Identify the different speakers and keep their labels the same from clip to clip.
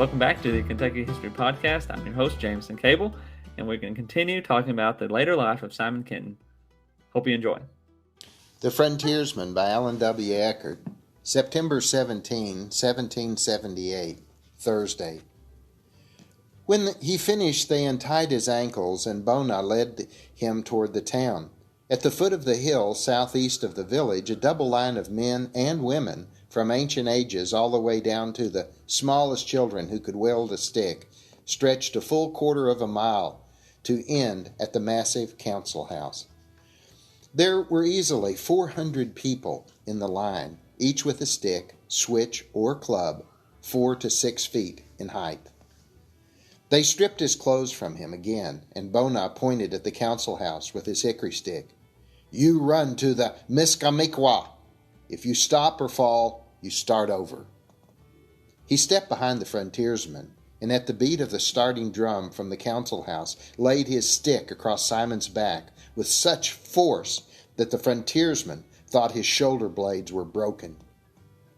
Speaker 1: Welcome back to the Kentucky History Podcast. I'm your host, Jameson Cable, and we're going to continue talking about the later life of Simon Kenton. Hope you enjoy.
Speaker 2: The Frontiersman by Alan W. Eckert, September 17, 1778, Thursday. When he finished, they untied his ankles, and Bona led him toward the town. At the foot of the hill, southeast of the village, a double line of men and women from ancient ages all the way down to the smallest children who could wield a stick, stretched a full quarter of a mile to end at the massive council house. There were easily 400 people in the line, each with a stick, switch, or club, 4 to 6 feet in height. They stripped his clothes from him again, and Bona pointed at the council house with his hickory stick. "You run to the Miskamiqua. If you stop or fall, you start over." He stepped behind the frontiersman, and at the beat of the starting drum from the council house, laid his stick across Simon's back with such force that the frontiersman thought his shoulder blades were broken.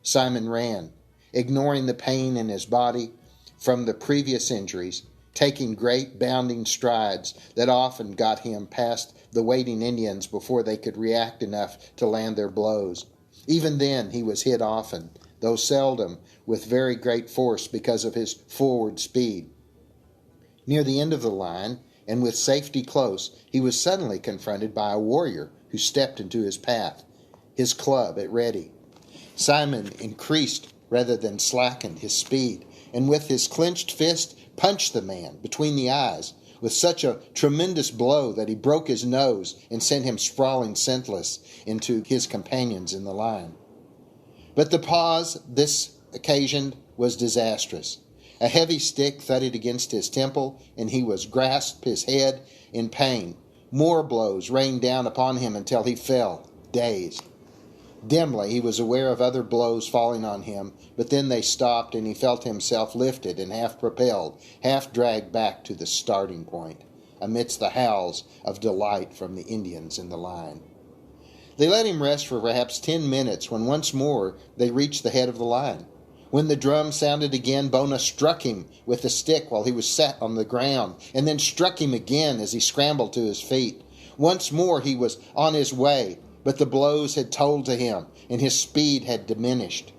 Speaker 2: Simon ran, ignoring the pain in his body from the previous injuries, taking great bounding strides that often got him past the waiting Indians before they could react enough to land their blows. Even then he was hit often, though seldom with very great force because of his forward speed. Near the end of the line, and with safety close, he was suddenly confronted by a warrior who stepped into his path, his club at ready. Simon increased rather than slackened his speed, and with his clenched fist punched the man between the eyes with such a tremendous blow that he broke his nose and sent him sprawling senseless into his companions in the line. But the pause this occasioned was disastrous. A heavy stick thudded against his temple, and he was grasped his head in pain. More blows rained down upon him until he fell, dazed. Dimly he was aware of other blows falling on him, but then they stopped, and he felt himself lifted and half propelled, half dragged back to the starting point, amidst the howls of delight from the Indians in the line. They let him rest for perhaps 10 minutes, when once more they reached the head of the line. When the drum sounded again, Bona struck him with the stick while he was set on the ground, and then struck him again as he scrambled to his feet. Once more he was on his way, but the blows had told to him, and his speed had diminished.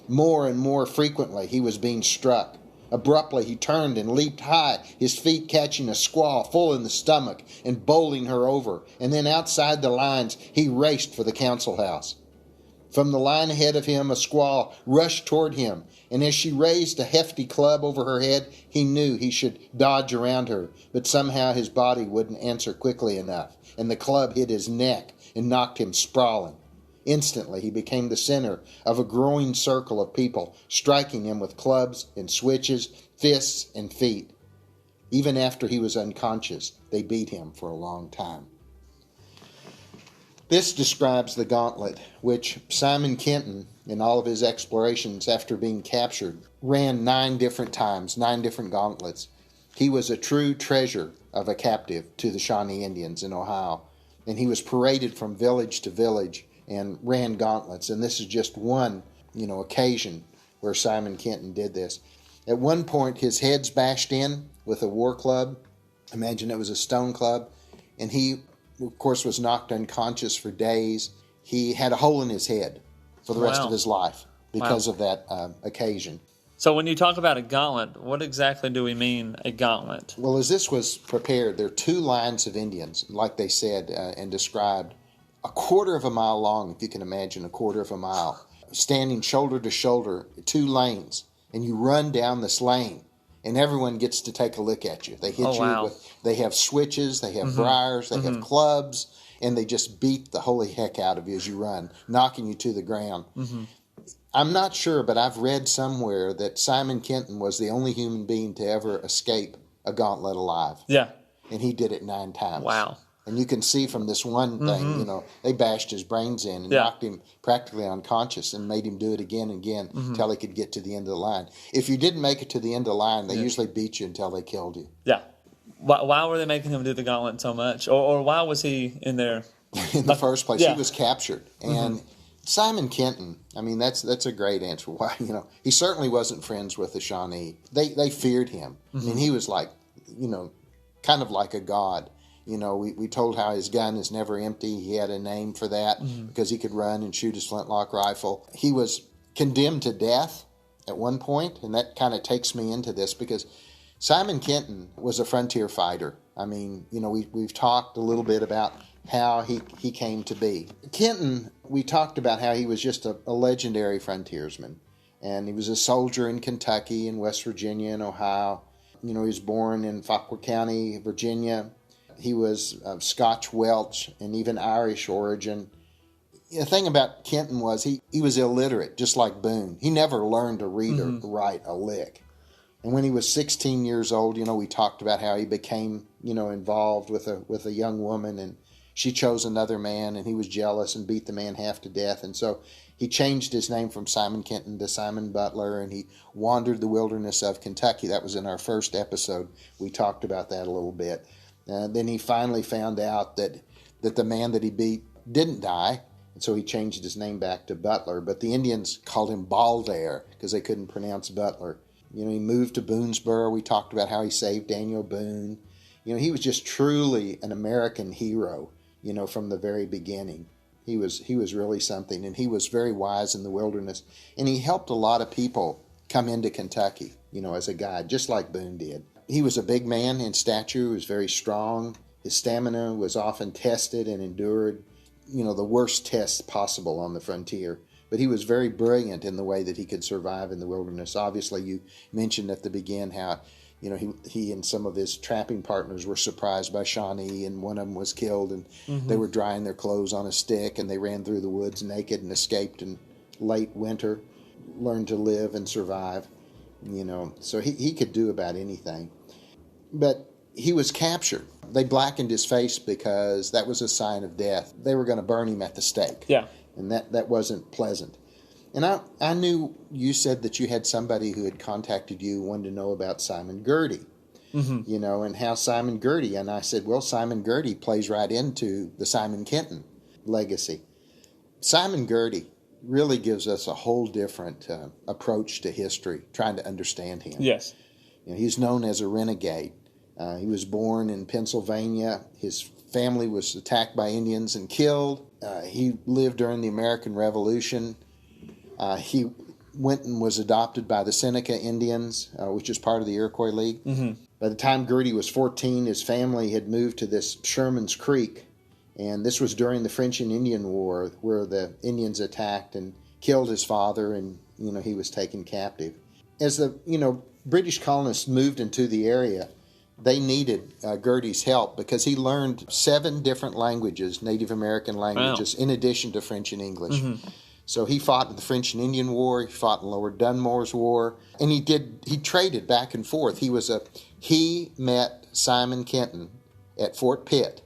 Speaker 2: More and more frequently he was being struck. Abruptly he turned and leaped high, his feet catching a squaw full in the stomach and bowling her over, and then outside the lines he raced for the council house. From the line ahead of him a squaw rushed toward him, and as she raised a hefty club over her head, he knew he should dodge around her, but somehow his body wouldn't answer quickly enough, and the club hit his neck and knocked him sprawling. Instantly he became the center of a growing circle of people, striking him with clubs and switches, fists and feet. Even after he was unconscious, they beat him for a long time. This describes the gauntlet, which Simon Kenton, in all of his explorations after being captured, ran 9 different times, 9 different gauntlets. He was a true treasure of a captive to the Shawnee Indians in Ohio, and he was paraded from village to village and ran gauntlets. And this is just one, occasion where Simon Kenton did this. At one point, his head's bashed in with a war club. Imagine it was a stone club. And he, of course, was knocked unconscious for days. He had a hole in his head for the rest of his life because of that occasion.
Speaker 1: So when you talk about a gauntlet, what exactly do we mean a gauntlet?
Speaker 2: Well, as this was prepared, there are 2 lines of Indians, like they said and described, a quarter of a mile long, if you can imagine a quarter of a mile, standing shoulder to shoulder, 2 lanes, and you run down this lane, and everyone gets to take a look at you. They hit you with, they have switches, they have briars, they have clubs, and they just beat the holy heck out of you as you run, knocking you to the ground. I'm not sure, but I've read somewhere that Simon Kenton was the only human being to ever escape a gauntlet alive.
Speaker 1: Yeah.
Speaker 2: And he did it 9 times.
Speaker 1: Wow.
Speaker 2: And you can see from this one thing, they bashed his brains in and knocked him practically unconscious and made him do it again and again until he could get to the end of the line. If you didn't make it to the end of the line, they usually beat you until they killed you.
Speaker 1: Yeah. Why were they making him do the gauntlet so much? Or why was he in there?
Speaker 2: In the first place, he was captured. And Simon Kenton, I mean, that's a great answer. Why, he certainly wasn't friends with the Shawnee. They feared him. I mean, he was like, kind of like a god. We told how his gun is never empty. He had a name for that because he could run and shoot his flintlock rifle. He was condemned to death at one point, and that kind of takes me into this because Simon Kenton was a frontier fighter. I mean, we've talked a little bit about how he came to be. Kenton, we talked about how he was just a legendary frontiersman, and he was a soldier in Kentucky and West Virginia and Ohio. He was born in Fauquier County, Virginia. He was of Scotch, Welsh, and even Irish origin. The thing about Kenton was he was illiterate, just like Boone. He never learned to read or write a lick. And when he was 16 years old, we talked about how he became, involved with a young woman, and she chose another man, and he was jealous and beat the man half to death. And so he changed his name from Simon Kenton to Simon Butler, and he wandered the wilderness of Kentucky. That was in our first episode. We talked about that a little bit. Then he finally found out that the man that he beat didn't die, and so he changed his name back to Butler. But the Indians called him Baldair because they couldn't pronounce Butler. He moved to Boonesboro. We talked about how he saved Daniel Boone. He was just truly an American hero, from the very beginning. He was really something, and he was very wise in the wilderness. And he helped a lot of people come into Kentucky, as a guide, just like Boone did. He was a big man in stature. He was very strong. His stamina was often tested and endured, the worst tests possible on the frontier. But he was very brilliant in the way that he could survive in the wilderness. Obviously, you mentioned at the beginning how, he and some of his trapping partners were surprised by Shawnee, and one of them was killed, and they were drying their clothes on a stick, and they ran through the woods naked and escaped in late winter, learned to live and survive, So he could do about anything. But he was captured. They blackened his face because that was a sign of death. They were going to burn him at the stake.
Speaker 1: Yeah.
Speaker 2: And that wasn't pleasant. And I knew you said that you had somebody who had contacted you, wanted to know about Simon Girty, and how Simon Girty. And I said, well, Simon Girty plays right into the Simon Kenton legacy. Simon Girty really gives us a whole different approach to history, trying to understand him.
Speaker 1: Yes.
Speaker 2: He's known as a renegade. He was born in Pennsylvania. His family was attacked by Indians and killed. He lived during the American Revolution. He went and was adopted by the Seneca Indians, which is part of the Iroquois League. By the time Girty was 14, his family had moved to this Sherman's Creek, and this was during the French and Indian War, where the Indians attacked and killed his father, and he was taken captive. As the British colonists moved into the area, they needed Girty's help because he learned 7 different languages, Native American languages, in addition to French and English. So he fought in the French and Indian War, he fought in Lord Dunmore's War, and he traded back and forth. He met Simon Kenton at Fort Pitt,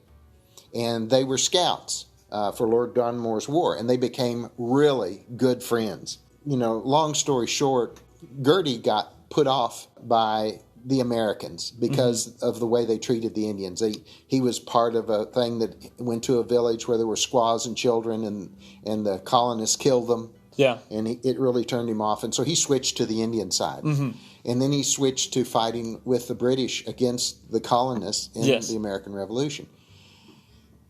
Speaker 2: and they were scouts for Lord Dunmore's War, and they became really good friends. Long story short, Girty got put off by the Americans because of the way they treated the Indians. He was part of a thing that went to a village where there were squaws and children, and the colonists killed them.
Speaker 1: Yeah.
Speaker 2: And it really turned him off. And so he switched to the Indian side. And then he switched to fighting with the British against the colonists in the American Revolution.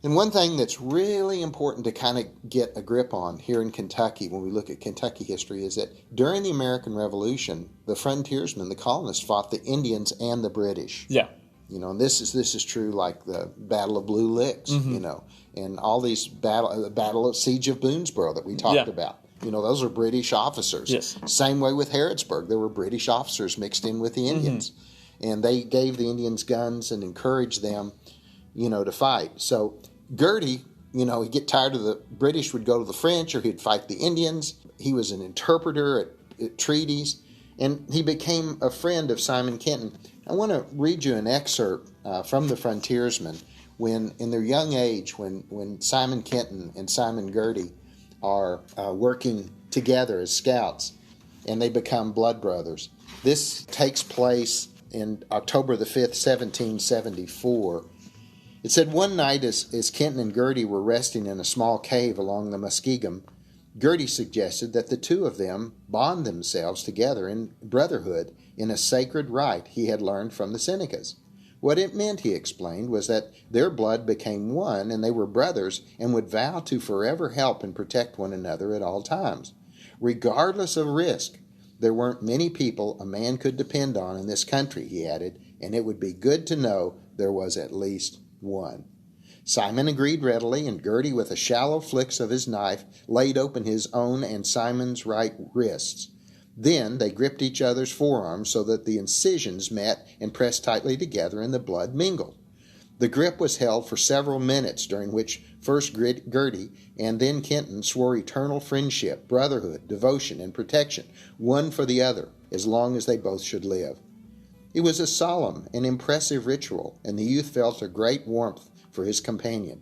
Speaker 2: And one thing that's really important to kind of get a grip on here in Kentucky when we look at Kentucky history is that during the American Revolution, the frontiersmen, the colonists, fought the Indians and the British.
Speaker 1: Yeah.
Speaker 2: And this is true, like the Battle of Blue Licks, and all these Battle of Siege of Boonesboro that we talked about. Those are British officers.
Speaker 1: Yes.
Speaker 2: Same way with Harrodsburg. There were British officers mixed in with the Indians. And they gave the Indians guns and encouraged them, to fight. So Girty, he'd get tired of the British, would go to the French, or he'd fight the Indians. He was an interpreter at treaties, and he became a friend of Simon Kenton. I want to read you an excerpt from the Frontiersman when, in their young age, when Simon Kenton and Simon Girty are working together as scouts, and they become blood brothers. This takes place in October the 5th, 1774. It said, one night as Kenton and Girty were resting in a small cave along the Muskingum, Girty suggested that the two of them bond themselves together in brotherhood in a sacred rite he had learned from the Senecas. What it meant, he explained, was that their blood became one and they were brothers and would vow to forever help and protect one another at all times. Regardless of risk, there weren't many people a man could depend on in this country, he added, and it would be good to know there was at least one. Simon agreed readily, and Girty, with a shallow flick of his knife, laid open his own and Simon's right wrists. Then they gripped each other's forearms so that the incisions met and pressed tightly together and the blood mingled. The grip was held for several minutes, during which first Girty and then Kenton swore eternal friendship, brotherhood, devotion, and protection, one for the other, as long as they both should live. It was a solemn and impressive ritual, and the youth felt a great warmth for his companion.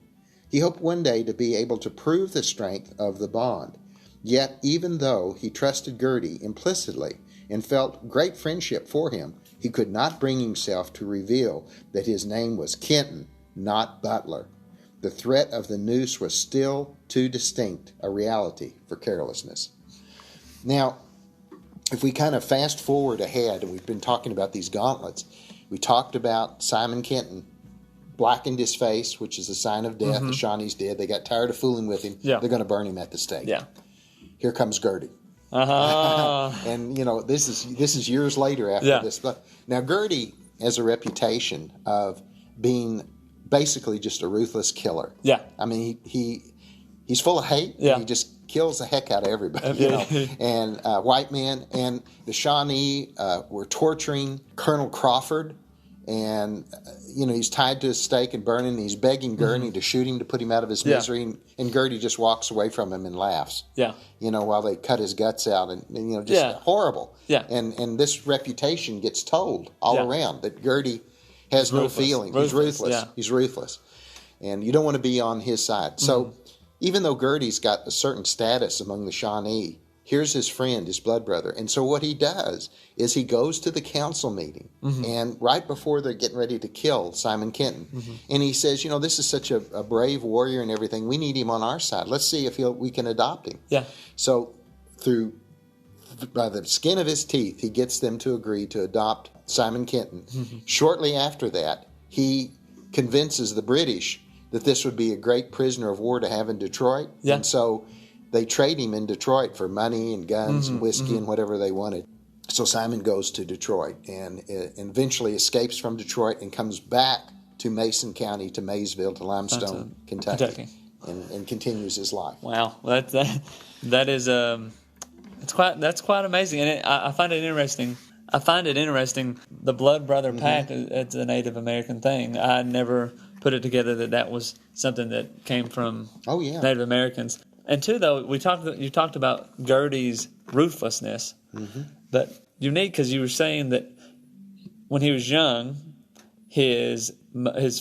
Speaker 2: He hoped one day to be able to prove the strength of the bond. Yet, even though he trusted Girty implicitly and felt great friendship for him, he could not bring himself to reveal that his name was Kenton, not Butler. The threat of the noose was still too distinct a reality for carelessness. Now, if we kind of fast forward ahead, and we've been talking about these gauntlets, we talked about Simon Kenton blackened his face, which is a sign of death. The Shawnees did. They got tired of fooling with him.
Speaker 1: Yeah.
Speaker 2: They're going to burn him at the stake.
Speaker 1: Yeah.
Speaker 2: Here comes Girty. And, this is years later after this. But now, Girty has a reputation of being basically just a ruthless killer.
Speaker 1: Yeah.
Speaker 2: I mean, he's full of hate.
Speaker 1: Yeah.
Speaker 2: He just kills the heck out of everybody, And white men. And the Shawnee were torturing Colonel Crawford. And, he's tied to a stake and burning. And he's begging Girty to shoot him to put him out of his misery. And Girty just walks away from him and laughs.
Speaker 1: Yeah.
Speaker 2: While they cut his guts out. And just horrible.
Speaker 1: Yeah.
Speaker 2: And this reputation gets told all around that Girty has no feeling. He's ruthless.
Speaker 1: Yeah.
Speaker 2: He's ruthless. And you don't want to be on his side. So even though Girty's got a certain status among the Shawnee, here's his friend, his blood brother. And so what he does is he goes to the council meeting, and right before they're getting ready to kill Simon Kenton, and he says, this is such a brave warrior and everything. We need him on our side. Let's see if we can adopt him.
Speaker 1: Yeah.
Speaker 2: So by the skin of his teeth, he gets them to agree to adopt Simon Kenton. Shortly after that, he convinces the British that this would be a great prisoner of war to have in Detroit.
Speaker 1: Yeah.
Speaker 2: And so they trade him in Detroit for money and guns and whiskey and whatever they wanted. So Simon goes to Detroit and eventually escapes from Detroit and comes back to Mason County, to Maysville, to Limestone, Kentucky. And continues his life.
Speaker 1: Wow, that is that's quite amazing, and I find it interesting. The blood brother pact it's a Native American thing. I never put it together that was something that came from Native Americans. And two, though, you talked about Girty's ruthlessness, but unique because you were saying that when he was young, his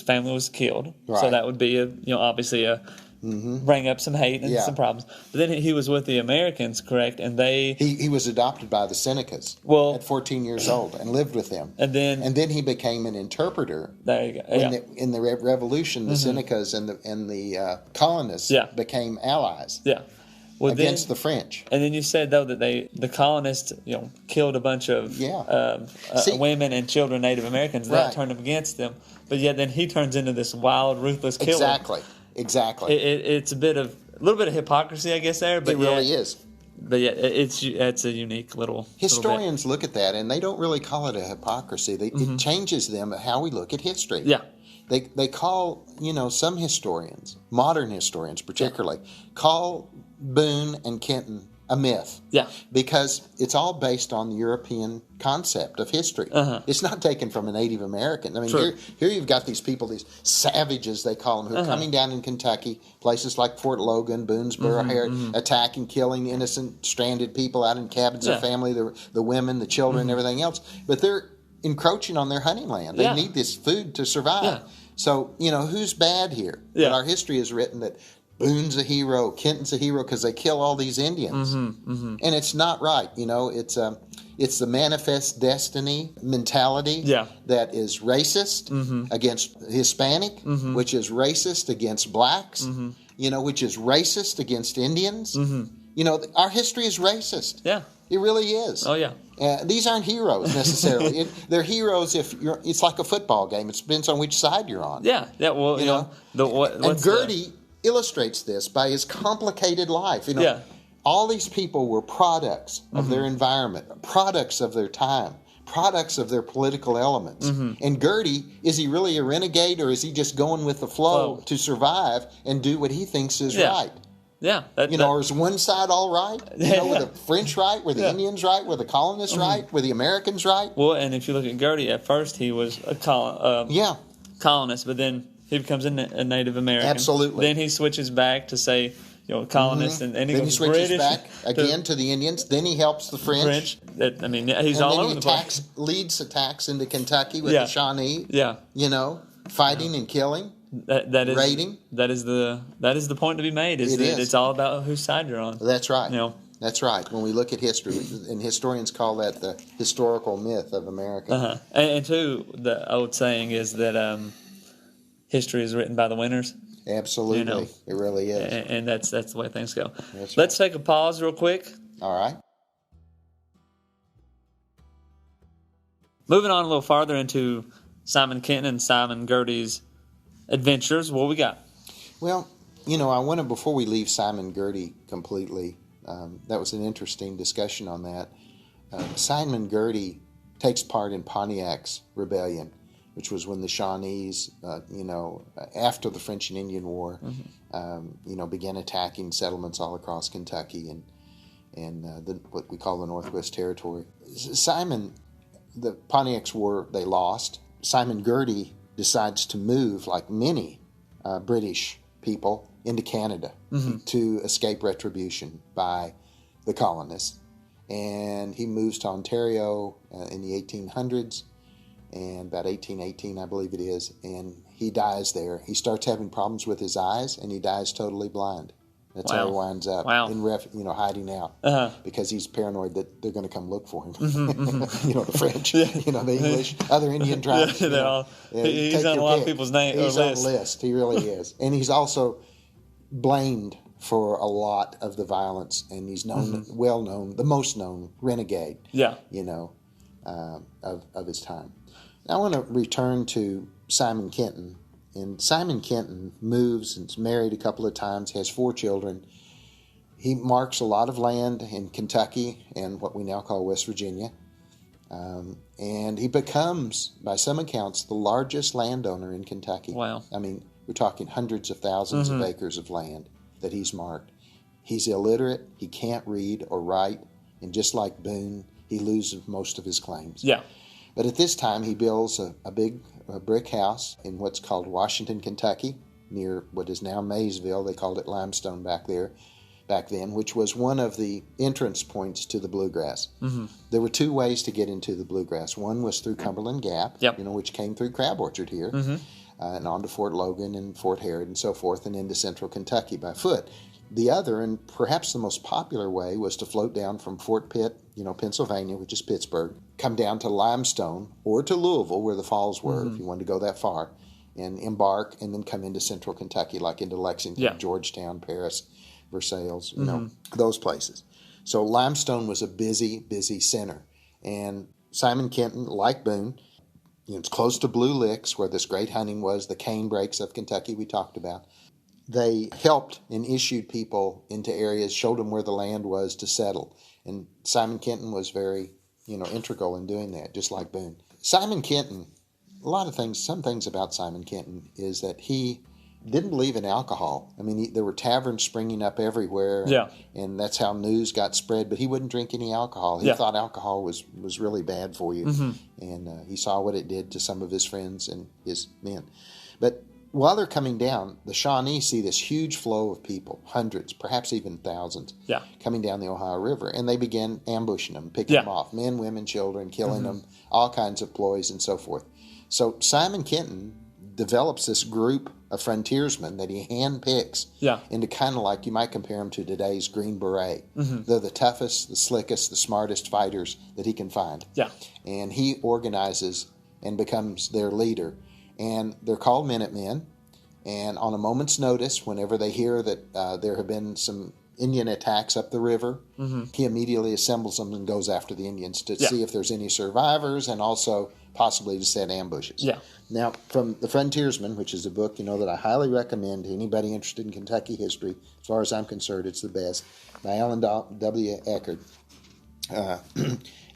Speaker 1: family was killed, so that would be obviously bring up some hate and some problems. But then he was with the Americans, correct? And
Speaker 2: he was adopted by the Senecas at 14 years old and lived with them. And then he became an interpreter.
Speaker 1: There you go.
Speaker 2: In the Revolution, the Senecas and the colonists became allies.
Speaker 1: Yeah.
Speaker 2: Against the French.
Speaker 1: And then you said, though, that the colonists, killed a bunch of women and children, Native Americans. That turned them against them. But yet then he turns into this wild, ruthless killer.
Speaker 2: Exactly.
Speaker 1: It's a little bit of hypocrisy, I guess, there. But
Speaker 2: it really is.
Speaker 1: But yeah, it's a unique little.
Speaker 2: Historians look at that, and they don't really call it a hypocrisy. It changes them how we look at history.
Speaker 1: Yeah.
Speaker 2: They call, some historians, modern historians particularly, call Boone and Kenton a myth.
Speaker 1: Yeah.
Speaker 2: Because it's all based on the European concept of history. It's not taken from a Native American. I mean, here you've got these people, these savages, they call them, who are coming down in Kentucky, places like Fort Logan, Boonesboro, attacking, killing innocent, stranded people out in cabins of family, the women, the children, everything else. But they're encroaching on their hunting land. They need this food to survive. Yeah. So, who's bad here?
Speaker 1: Yeah.
Speaker 2: But our history is written that Boone's a hero, Kenton's a hero because they kill all these Indians. And it's not right. It's the manifest destiny mentality that is racist against Hispanic, which is racist against blacks, which is racist against Indians. Our history is racist.
Speaker 1: Yeah.
Speaker 2: It really is.
Speaker 1: Oh, yeah.
Speaker 2: These aren't heroes necessarily. They're heroes if it's like a football game. It depends on which side you're on.
Speaker 1: Yeah. Well,
Speaker 2: and Girty illustrates this by his complicated life.
Speaker 1: Yeah.
Speaker 2: All these people were products of their environment, products of their time, products of their political elements. And Girty, is he really a renegade, or is he just going with the flow to survive and do what he thinks is right?
Speaker 1: Yeah.
Speaker 2: Or is one side all right? Were the French right? Were the Indians right? Were the colonists right? Were the Americans right?
Speaker 1: Well, and if you look at Girty, at first he was a colonist, but then he becomes a Native American.
Speaker 2: Absolutely.
Speaker 1: Then he switches back to say, colonist, and he
Speaker 2: then
Speaker 1: goes
Speaker 2: he switches
Speaker 1: British
Speaker 2: back again to the Indians. Then he helps the French.
Speaker 1: He's all over the place.
Speaker 2: Leads attacks into Kentucky with the Shawnee.
Speaker 1: Yeah.
Speaker 2: Fighting and killing.
Speaker 1: That is
Speaker 2: raiding.
Speaker 1: That is the point to be made. It's all about whose side you're on.
Speaker 2: That's right. That's right. When we look at history, and historians call that the historical myth of America.
Speaker 1: And too, the old saying is that history is written by the winners.
Speaker 2: Absolutely, it really is.
Speaker 1: And that's the way things go.
Speaker 2: That's
Speaker 1: Let's take a pause real quick.
Speaker 2: All right.
Speaker 1: Moving on a little farther into Simon Kenton and Simon Girty's adventures, what we got?
Speaker 2: Well, I want to, before we leave Simon Girty completely, that was an interesting discussion on that. Simon Girty takes part in Pontiac's rebellion, which was when the Shawnees, after the French and Indian War, began attacking settlements all across Kentucky and what we call the Northwest Territory. The Pontiac's war, they lost. Simon Girty decides to move, like many British people, into Canada to escape retribution by the colonists. And he moves to Ontario in the 1800s, and about 1818, I believe it is, and he dies there. He starts having problems with his eyes, and he dies totally blind. That's how he winds up hiding out because he's paranoid that they're going to come look for him. The French, the English, other Indian tribes.
Speaker 1: He's on a lot of people's names.
Speaker 2: He's on the list. He really is, and he's also blamed for a lot of the violence, and he's well known, the most known renegade. Of his time. Now, I want to return to Simon Kenton. And Simon Kenton moves and is married a couple of times, has 4 children. He marks a lot of land in Kentucky and what we now call West Virginia. And he becomes, by some accounts, the largest landowner in Kentucky.
Speaker 1: Wow.
Speaker 2: I mean, we're talking hundreds of thousands of acres of land that he's marked. He's illiterate. He can't read or write. And just like Boone, he loses most of his claims.
Speaker 1: Yeah.
Speaker 2: But at this time, he builds a big brick house in what's called Washington, Kentucky, near what is now Maysville. They called it Limestone back then, which was one of the entrance points to the Bluegrass. There were 2 ways to get into the Bluegrass. One was through Cumberland Gap, which came through Crab Orchard here, and on to Fort Logan and Fort Herod and so forth, and into central Kentucky by foot. The other, and perhaps the most popular way, was to float down from Fort Pitt, Pennsylvania, which is Pittsburgh, come down to Limestone or to Louisville, where the falls were, if you wanted to go that far, and embark and then come into central Kentucky, like into Lexington, Georgetown, Paris, Versailles, those places. So Limestone was a busy, busy center. And Simon Kenton, like Boone, it's close to Blue Licks, where this great hunting was, the cane brakes of Kentucky we talked about. They helped and issued people into areas, showed them where the land was to settle. And Simon Kenton was very, integral in doing that, just like Boone. Simon Kenton, some things about Simon Kenton is that he didn't believe in alcohol. I mean, there were taverns springing up everywhere, and that's how news got spread, but he wouldn't drink any alcohol. He thought alcohol was really bad for you, and he saw what it did to some of his friends and his men. But while they're coming down, the Shawnee see this huge flow of people, hundreds, perhaps even thousands, coming down the Ohio River, and they begin ambushing them, picking them off, men, women, children, killing them, all kinds of ploys and so forth. So Simon Kenton develops this group of frontiersmen that he handpicks into kind of like, you might compare them to today's Green Beret. They're the toughest, the slickest, the smartest fighters that he can find. And he organizes and becomes their leader. And they're called Minutemen. And on a moment's notice, whenever they hear that there have been some Indian attacks up the river, he immediately assembles them and goes after the Indians to see if there's any survivors and also possibly to set ambushes.
Speaker 1: Yeah.
Speaker 2: Now, from The Frontiersman, which is a book, that I highly recommend to anybody interested in Kentucky history, as far as I'm concerned, it's the best, by Alan W. Eckert.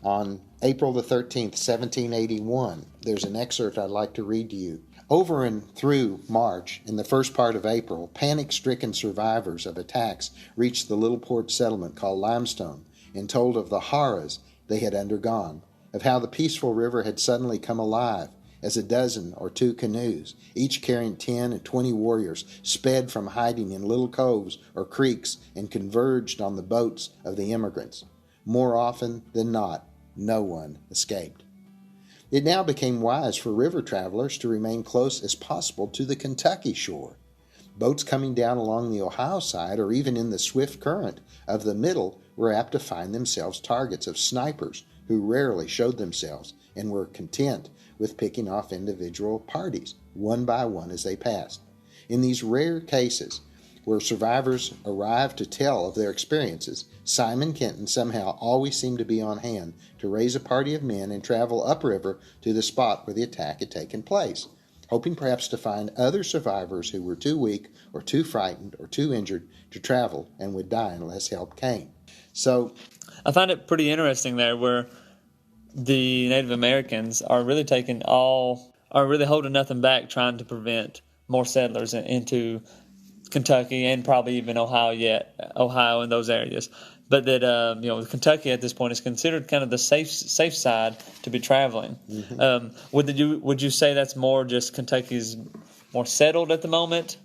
Speaker 2: On April the 13th, 1781, there's an excerpt I'd like to read to you. Over and through March, in the first part of April, panic-stricken survivors of attacks reached the little port settlement called Limestone and told of the horrors they had undergone, of how the peaceful river had suddenly come alive, as a dozen or two canoes, each carrying 10 and 20 warriors, sped from hiding in little coves or creeks and converged on the boats of the immigrants. More often than not, no one escaped. It now became wise for river travelers to remain close as possible to the Kentucky shore. Boats coming down along the Ohio side or even in the swift current of the middle were apt to find themselves targets of snipers who rarely showed themselves and were content with picking off individual parties, one by one as they passed. In these rare cases, where survivors arrived to tell of their experiences, Simon Kenton somehow always seemed to be on hand to raise a party of men and travel upriver to the spot where the attack had taken place, hoping perhaps to find other survivors who were too weak or too frightened or too injured to travel and would die unless help came. So
Speaker 1: I find it pretty interesting there where the Native Americans are really holding nothing back, trying to prevent more settlers into Kentucky and probably even Ohio and those areas. But that Kentucky at this point is considered kind of the safe side to be traveling. Would you say that's more just Kentucky's more settled at the moment?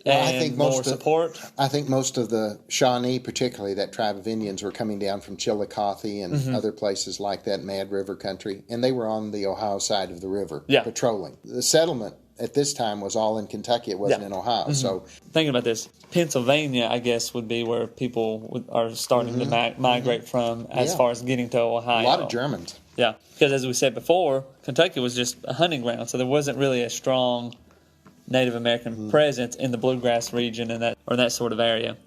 Speaker 2: Well, I think most
Speaker 1: support.
Speaker 2: I think most of the Shawnee, particularly that tribe of Indians, were coming down from Chillicothe and other places like that, Mad River country, and they were on the Ohio side of the river patrolling. The settlement at this time was all in Kentucky; it wasn't in Ohio. So,
Speaker 1: thinking about this, Pennsylvania, I guess, would be where people are starting to migrate from as far as getting to Ohio.
Speaker 2: A lot of Germans.
Speaker 1: Yeah, because as we said before, Kentucky was just a hunting ground, so there wasn't really a strong Native American presence in the bluegrass region and that sort of area.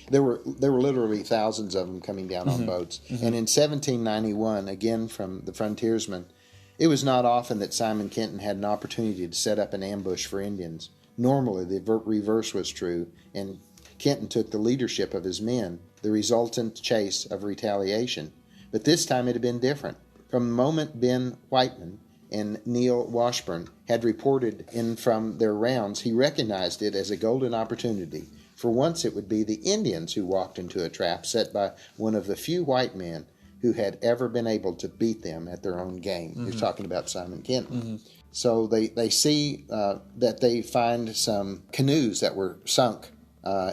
Speaker 2: There were literally thousands of them coming down on boats. And in 1791, again from The Frontiersman, it was not often that Simon Kenton had an opportunity to set up an ambush for Indians. Normally, the reverse was true, and Kenton took the leadership of his men, the resultant chase of retaliation. But this time it had been different. From the moment Ben Whiteman and Neil Washburn had reported in from their rounds, he recognized it as a golden opportunity. For once it would be the Indians who walked into a trap set by one of the few white men who had ever been able to beat them at their own game. You're talking about Simon Kenton. So they see that they find some canoes that were sunk,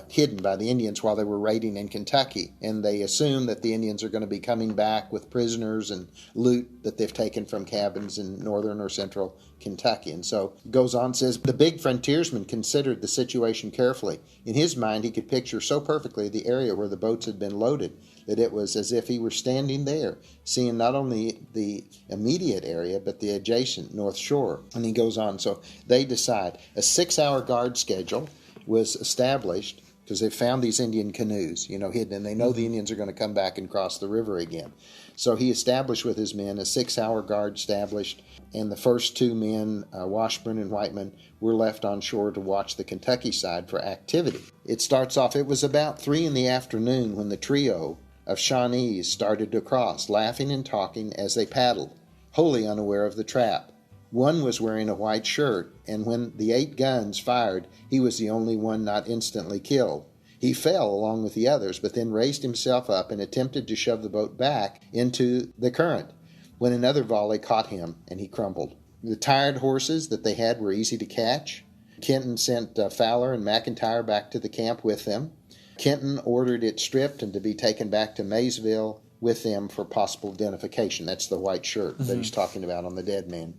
Speaker 2: hidden by the Indians while they were raiding in Kentucky, and they assume that the Indians are going to be coming back with prisoners and loot that they've taken from cabins in northern or central Kentucky. And so it goes on, says, the big frontiersman considered the situation carefully. In his mind, he could picture so perfectly the area where the boats had been loaded that it was as if he were standing there, seeing not only the immediate area, but the adjacent North Shore. And he goes on, so they decide a 6-hour guard schedule was established because they found these Indian canoes, hidden, and they know the Indians are going to come back and cross the river again. So he established with his men a 6-hour guard established, and the first two men, Washburn and Whiteman, were left on shore to watch the Kentucky side for activity. It starts off, it was about 3 p.m. when the trio of Shawnees started to cross, laughing and talking as they paddled, wholly unaware of the trap. One was wearing a white shirt, and when the 8 guns fired, he was the only one not instantly killed. He fell along with the others, but then raised himself up and attempted to shove the boat back into the current, when another volley caught him, and he crumpled. The tired horses that they had were easy to catch. Kenton sent Fowler and McIntyre back to the camp with them. Kenton ordered it stripped and to be taken back to Maysville with them for possible identification. That's the white shirt that he's talking about on the dead man.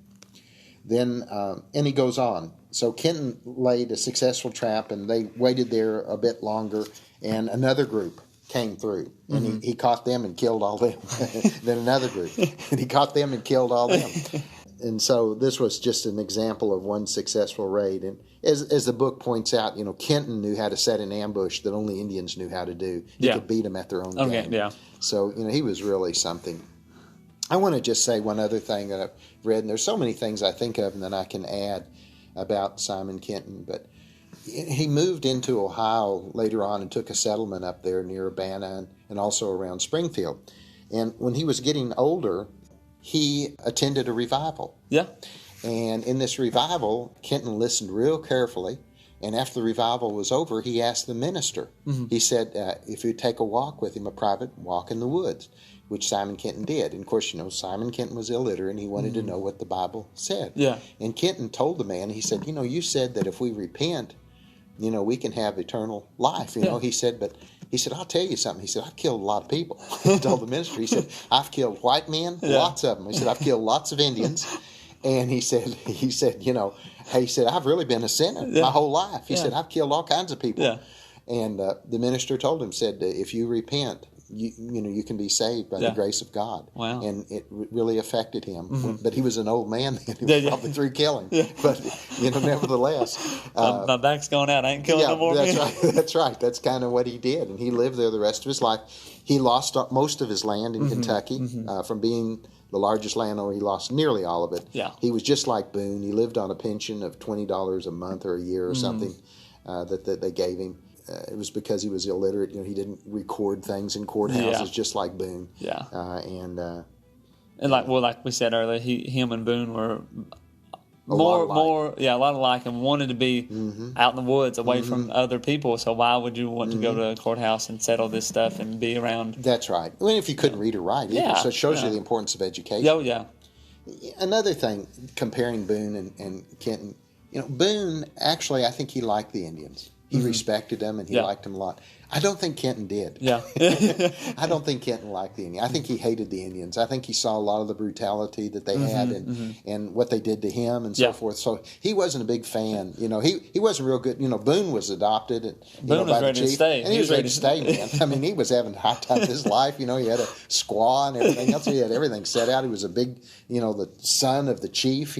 Speaker 2: Then, and he goes on. So Kenton laid a successful trap, and they waited there a bit longer, and another group came through, and he caught them and killed all them. Then another group, and he caught them and killed all them. And so this was just an example of one successful raid. And as the book points out, Kenton knew how to set an ambush that only Indians knew how to do. He could beat them at their own game.
Speaker 1: Yeah.
Speaker 2: So, he was really something. I want to just say one other thing that I've read, and there's so many things I think of and that I can add about Simon Kenton, but he moved into Ohio later on and took a settlement up there near Urbana and also around Springfield. And when he was getting older, he attended a revival.
Speaker 1: Yeah.
Speaker 2: And in this revival, Kenton listened real carefully. And after the revival was over, he asked the minister. He said if he'd take a walk with him, a private walk in the woods, which Simon Kenton did. And of course, Simon Kenton was illiterate and he wanted to know what the Bible said.
Speaker 1: Yeah.
Speaker 2: And Kenton told the man, he said, you said that if we repent, we can have eternal life. He said, I'll tell you something. He said, I've killed a lot of people. He told the minister, he said, I've killed white men, lots of them. He said, I've killed lots of Indians. And he said, I've really been a sinner my whole life. He said, I've killed all kinds of people.
Speaker 1: Yeah.
Speaker 2: And the minister told him, said, if you repent, you can be saved by the grace of God.
Speaker 1: Wow.
Speaker 2: And it really affected him. But he was an old man then. He was probably through killing. Yeah. But, nevertheless.
Speaker 1: My back's going out. I ain't killing no more
Speaker 2: that's
Speaker 1: men.
Speaker 2: right. That's right. That's kind of what he did. And he lived there the rest of his life. He lost most of his land in Kentucky from being the largest landowner. He lost nearly all of it.
Speaker 1: Yeah.
Speaker 2: He was just like Boone. He lived on a pension of $20 a month or a year or something that they gave him. It was because he was illiterate. He didn't record things in courthouses just like Boone.
Speaker 1: Yeah.
Speaker 2: And
Speaker 1: like we said earlier, him and Boone were a lot alike, and wanted to be out in the woods, away from other people. So why would you want to go to a courthouse and settle this stuff and be around?
Speaker 2: That's right. I mean, if you couldn't read or write, so it shows you the importance of education.
Speaker 1: Oh yeah.
Speaker 2: Another thing, comparing Boone and Kenton, Boone actually, I think he liked the Indians. He respected them and he liked them a lot. I don't think Kenton did.
Speaker 1: Yeah.
Speaker 2: I don't think Kenton liked the Indians. I think he hated the Indians. I think he saw a lot of the brutality that they had and what they did to him and so forth. So he wasn't a big fan. He wasn't real good. Boone was adopted
Speaker 1: Boone was ready to stay.
Speaker 2: And he was ready to stay, man. I mean, he was having a high time of his life. He had a squaw and everything else. He had everything set out. He was a big, the son of the chief,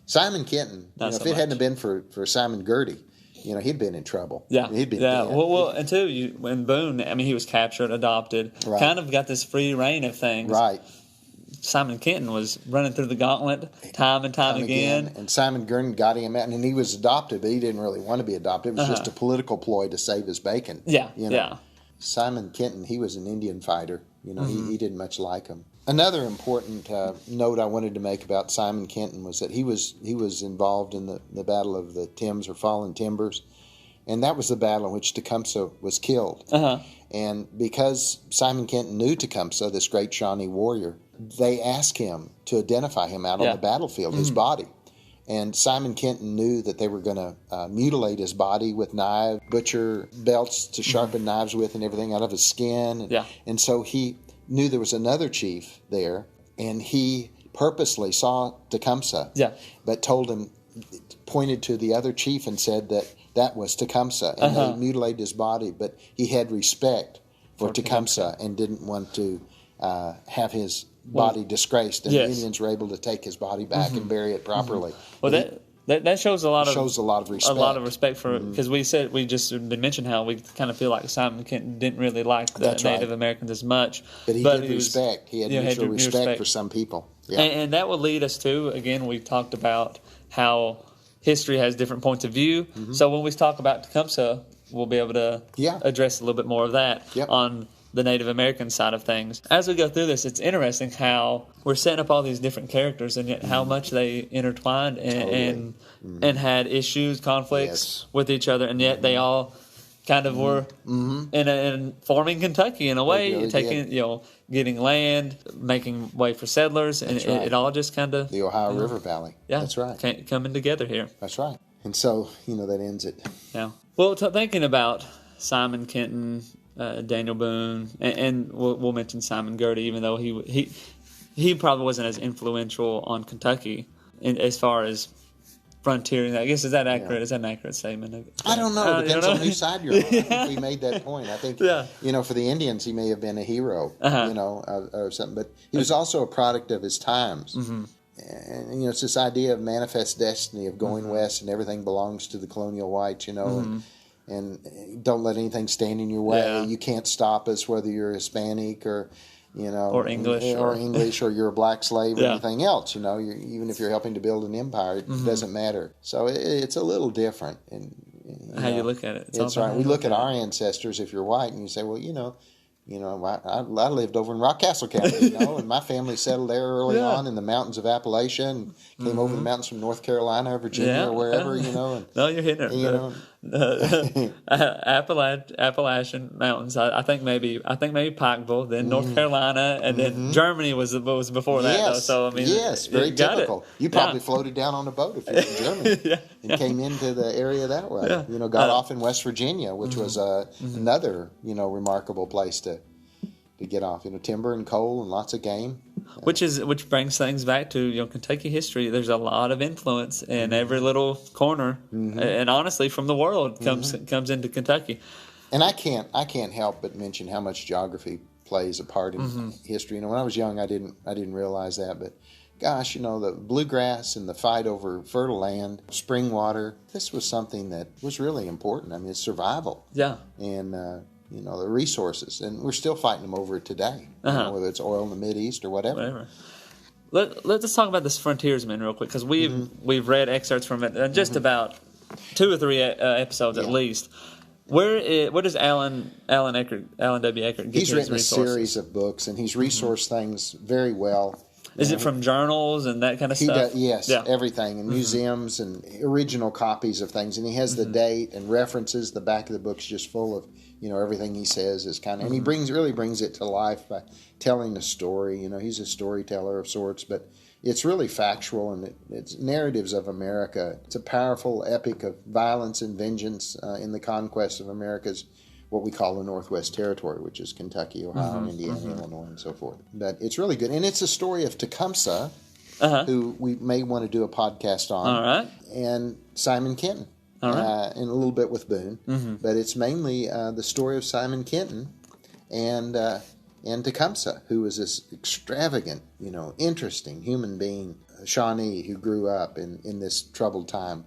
Speaker 2: Simon Kenton, if it hadn't been for Simon Girty, he'd been in trouble.
Speaker 1: Yeah.
Speaker 2: He'd been dead.
Speaker 1: Well, and too, when Boone, he was captured, adopted, kind of got this free reign of things.
Speaker 2: Right.
Speaker 1: Simon Kenton was running through the gauntlet time and time again.
Speaker 2: And Simon Girty got him out, and he was adopted, but he didn't really want to be adopted. It was just a political ploy to save his bacon.
Speaker 1: Yeah.
Speaker 2: Simon Kenton, he was an Indian fighter. He didn't much like him. Another important note I wanted to make about Simon Kenton was that he was involved in the Battle of the Thames or Fallen Timbers, and that was the battle in which Tecumseh was killed. And because Simon Kenton knew Tecumseh, this great Shawnee warrior, they asked him to identify him out on the battlefield, his body. And Simon Kenton knew that they were going to mutilate his body with knives, butcher belts to sharpen knives with and everything out of his skin. And so he knew there was another chief there, and he purposely saw Tecumseh, but pointed to the other chief and said that was Tecumseh, and they mutilated his body, but he had respect for Tecumseh and didn't want to have his body disgraced, and the Indians were able to take his body back and bury it properly.
Speaker 1: Well, that shows a lot of
Speaker 2: respect.
Speaker 1: A lot of respect for because we just mentioned how we kind of feel like Simon Kenton didn't really like the Native Americans as much,
Speaker 2: but he did respect. He had mutual respect for some people. Yeah.
Speaker 1: And that would lead us to, again, we talked about how history has different points of view. So when we talk about Tecumseh, we'll be able to address a little bit more of that on the Native American side of things. As we go through this, it's interesting how we're setting up all these different characters and yet how much they intertwined and had issues, conflicts with each other, and yet they all kind of were in forming Kentucky in a way, really getting land, making way for settlers, and it all just kind of
Speaker 2: the Ohio River Valley. Yeah, that's right,
Speaker 1: coming together here.
Speaker 2: That's right, and so that ends it.
Speaker 1: Yeah. Well, thinking about Simon Kenton, Daniel Boone, and we'll mention Simon Girty, even though he probably wasn't as influential on Kentucky as far as frontiering. I guess is that accurate? Yeah. Is that an accurate statement?
Speaker 2: I don't know. It depends on whose side you're on. I think we made that point. I think for the Indians he may have been a hero, or something. But he was also a product of his times. and it's this idea of manifest destiny of going west, and everything belongs to the colonial whites, and don't let anything stand in your way.
Speaker 1: Yeah.
Speaker 2: You can't stop us, whether you're Hispanic or
Speaker 1: or English,
Speaker 2: or you're a black slave or
Speaker 1: Yeah.
Speaker 2: anything else. Even if you're helping to build an empire, it doesn't matter. So it's a little different. And
Speaker 1: how you look at it.
Speaker 2: That's right. We look at our ancestors. If you're white, and you say, well, I lived over in Rockcastle County, and my family settled there early on in the mountains of Appalachia, and came over the mountains from North Carolina, Virginia, or wherever, And,
Speaker 1: no, you're hitting it. Appalachian Mountains. I think maybe Pikeville, then North Carolina, and then Germany was before that.
Speaker 2: Yes,
Speaker 1: though. So
Speaker 2: yes, very typical. You probably floated down on a boat if you were in Germany and came into the area that way.
Speaker 1: Yeah.
Speaker 2: Got off in West Virginia, which was another remarkable place to get off. Timber and coal and lots of game.
Speaker 1: Which brings things back to Kentucky history. There's a lot of influence in every little corner, and honestly, from the world comes into Kentucky.
Speaker 2: And I can't help but mention how much geography plays a part in history. When I was young, I didn't realize that, but gosh, the bluegrass and the fight over fertile land, spring water. This was something that was really important. I mean, it's survival.
Speaker 1: Yeah,
Speaker 2: and the resources, and we're still fighting them over it today, whether it's oil in the Mideast or whatever.
Speaker 1: Let's talk about this frontiersman real quick, because we've read excerpts from it, just about 2 or 3 episodes at least. Where does Alan W. Eckert get
Speaker 2: He's
Speaker 1: his
Speaker 2: written
Speaker 1: resources?
Speaker 2: a series of books, and he's resourced things very well.
Speaker 1: Is it from journals and that kind of stuff?
Speaker 2: Yes, everything, and museums and original copies of things. And he has the date and references. The back of the book's just full of, everything he says is kind of, and he really brings it to life by telling a story. He's a storyteller of sorts, but it's really factual, and it's narratives of America. It's a powerful epic of violence and vengeance in the conquest of America's what we call the Northwest Territory, which is Kentucky, Ohio, Indiana, Illinois, and so forth. But it's really good. And it's a story of Tecumseh, who we may want to do a podcast on.
Speaker 1: All right.
Speaker 2: And Simon Kenton,
Speaker 1: All right.
Speaker 2: and a little bit with Boone. But it's mainly the story of Simon Kenton and Tecumseh, who was this extravagant, interesting human being, a Shawnee who grew up in this troubled time.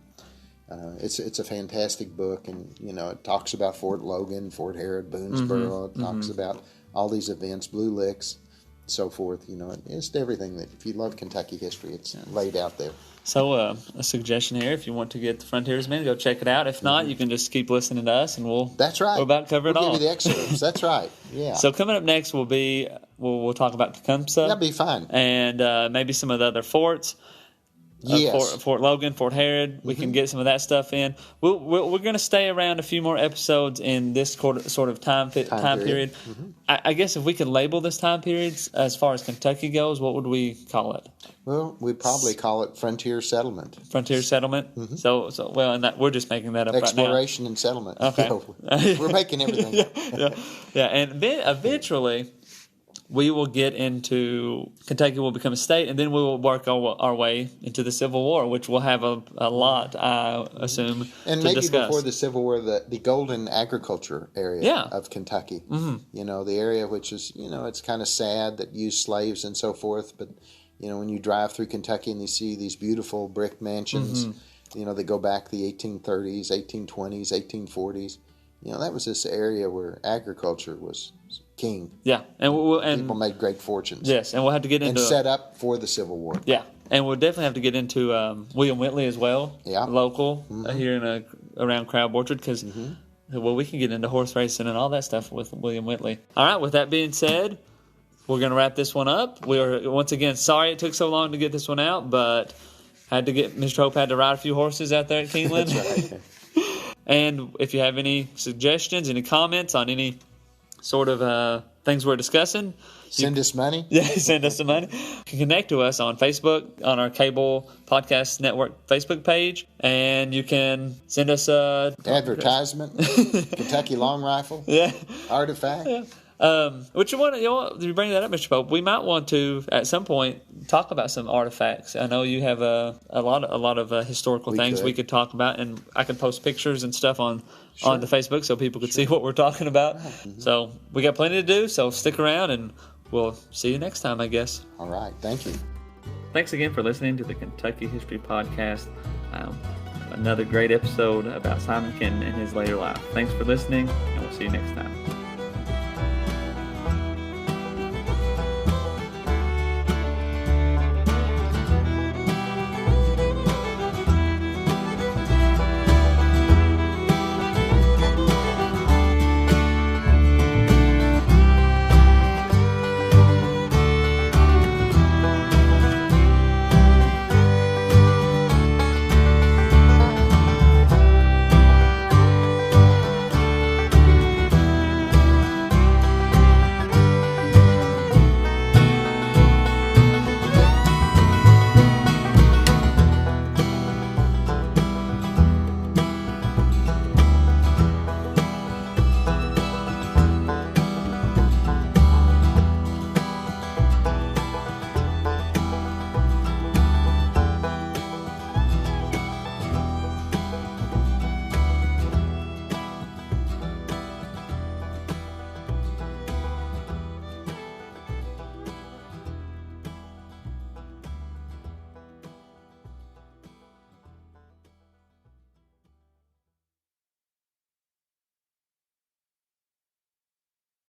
Speaker 2: It's a fantastic book, and it talks about Fort Logan, Fort Herod, Boonesboro. It talks about all these events, Blue Licks, so forth. It's everything that, if you love Kentucky history, it's laid out there.
Speaker 1: So a suggestion here: if you want to get the Frontiersman, go check it out. If not, you can just keep listening to us, and
Speaker 2: That's right.
Speaker 1: We'll about cover it all.
Speaker 2: We'll give you the excerpts. That's right. Yeah.
Speaker 1: So coming up next will be we'll talk about Tecumseh.
Speaker 2: That'll be fine.
Speaker 1: And maybe some of the other forts.
Speaker 2: Yes.
Speaker 1: Fort Logan, Fort Herod. We can get some of that stuff in. We're going to stay around a few more episodes in this sort of time period. I guess if we could label this time period as far as Kentucky goes, what would we call it?
Speaker 2: Well, we'd probably call it frontier settlement.
Speaker 1: Frontier settlement. So and we're just making that up
Speaker 2: Exploration and settlement.
Speaker 1: Okay.
Speaker 2: We're making everything up.
Speaker 1: Yeah, and then eventually we will get into Kentucky will become a state, and then we will work our way into the Civil War, which will have a lot, I assume,
Speaker 2: and
Speaker 1: to
Speaker 2: maybe
Speaker 1: discuss.
Speaker 2: Before the Civil War, the golden agriculture area of Kentucky. The area which is, it's kind of sad that used slaves and so forth, but, when you drive through Kentucky and you see these beautiful brick mansions, they go back the 1830s, 1820s, 1840s. That was this area where agriculture was king.
Speaker 1: Yeah, and
Speaker 2: people made great fortunes.
Speaker 1: Yes, and we'll have to get into
Speaker 2: and set up for the Civil War.
Speaker 1: Yeah, and we'll definitely have to get into William Whitley as well. Yeah, local here in around Crab Orchard, because we can get into horse racing and all that stuff with William Whitley. All right, with that being said, we're going to wrap this one up. We are once again sorry it took so long to get this one out, but Mr. Hope had to ride a few horses out there at Keeneland.
Speaker 2: That's right.
Speaker 1: And if you have any suggestions, any comments on any sort of things we're discussing,
Speaker 2: send us money.
Speaker 1: Yeah, send us some money. You can connect to us on Facebook, on our Cable Podcast Network Facebook page, and you can send us
Speaker 2: advertisement, Kentucky Long Rifle, artifact. Yeah.
Speaker 1: Which you bring that up, Mr. Pope? We might want to at some point talk about some artifacts. I know you have a lot of historical things we could talk about, and I can post pictures and stuff on the Facebook so people could see what we're talking about. So we got plenty to do. So stick around, and we'll see you next time, I guess.
Speaker 2: All right, thank you.
Speaker 1: Thanks again for listening to the Kentucky History Podcast. Another great episode about Simon Kenton and his later life. Thanks for listening, and we'll see you next time.